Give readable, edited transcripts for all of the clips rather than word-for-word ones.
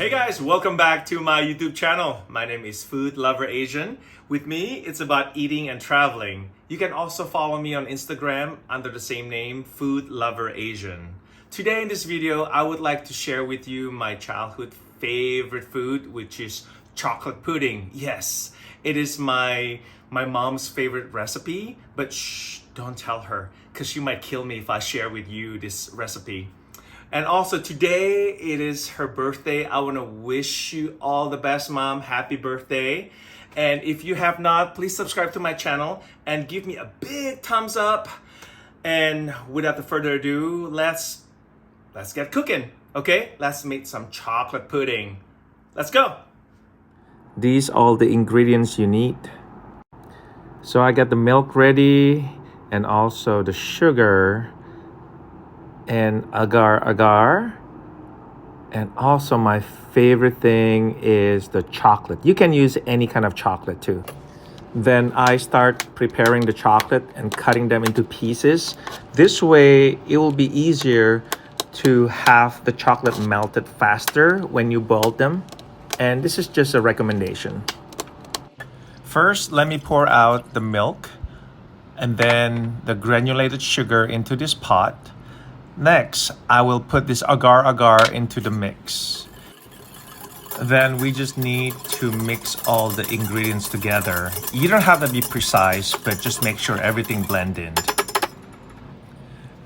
Hey guys, welcome back to my YouTube channel. My name is Foodloverasian. With me, it's about eating and traveling. You can also follow me on Instagram under the same name, Foodloverasian. Today in this video, I would like to share with you my childhood favorite food, which is chocolate pudding. Yes, it is my mom's favorite recipe, but shh, don't tell her, because she might kill me if I share with you this recipe. And also today, it is her birthday. I want to wish you all the best, Mom. Happy birthday. And if you have not, please subscribe to my channel and give me a big thumbs up. And without further ado, let's get cooking, okay? Let's make some chocolate pudding. Let's go. These are all the ingredients you need. So I got the milk ready and also the sugar and agar, and also my favorite thing is the chocolate. You can use any kind of chocolate too. Then I start preparing the chocolate and cutting them into pieces. This way it will be easier to have the chocolate melted faster when you boil them. And this is just a recommendation. First, let me pour out the milk and then the granulated sugar into this pot. Next, I will put this agar into the mix. Then we just need to mix all the ingredients together. You don't have to be precise, but just make sure everything blends in.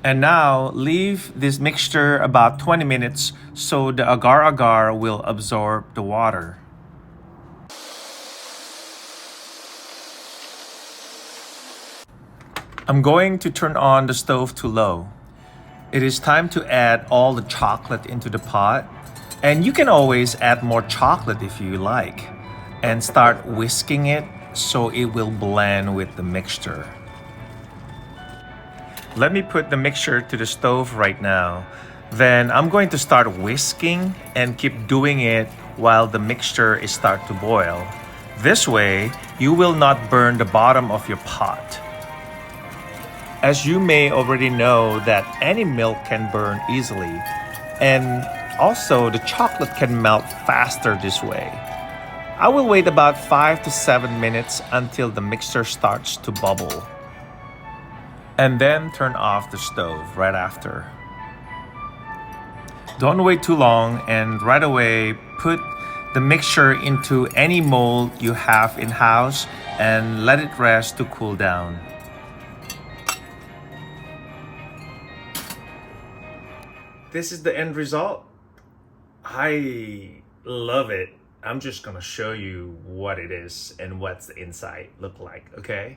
And now, leave this mixture about 20 minutes so the agar will absorb the water. I'm going to turn on the stove to low. It is time to add all the chocolate into the pot, and you can always add more chocolate if you like, and start whisking it so it will blend with the mixture. Let me put the mixture to the stove right now. Then I'm going to start whisking and keep doing it while the mixture is start to boil. This way, you will not burn the bottom of your pot. As you may already know that any milk can burn easily, and also the chocolate can melt faster this way. I will wait about 5 to 7 minutes until the mixture starts to bubble. And then turn off the stove right after. Don't wait too long, and right away put the mixture into any mold you have in-house and let it rest to cool down. This is the end result. I love it. I'm just gonna show you what it is and what's the inside look like, okay?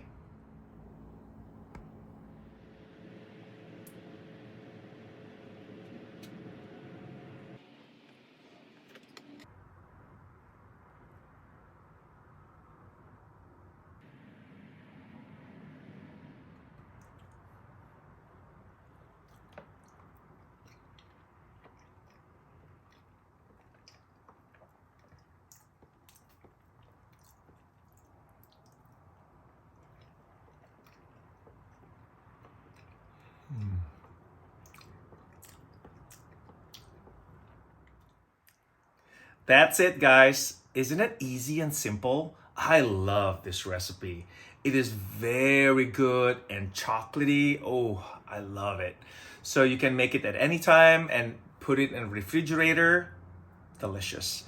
That's it, guys. Isn't it easy and simple? I love this recipe. It is very good and chocolatey. Oh, I love it. So you can make it at any time and put it in the refrigerator. Delicious.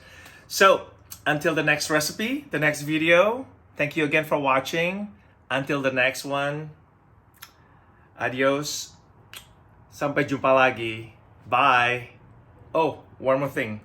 So until the next recipe, the next video, thank you again for watching. Until the next one, adios. Sampai jumpa lagi. Bye. Oh, one more thing.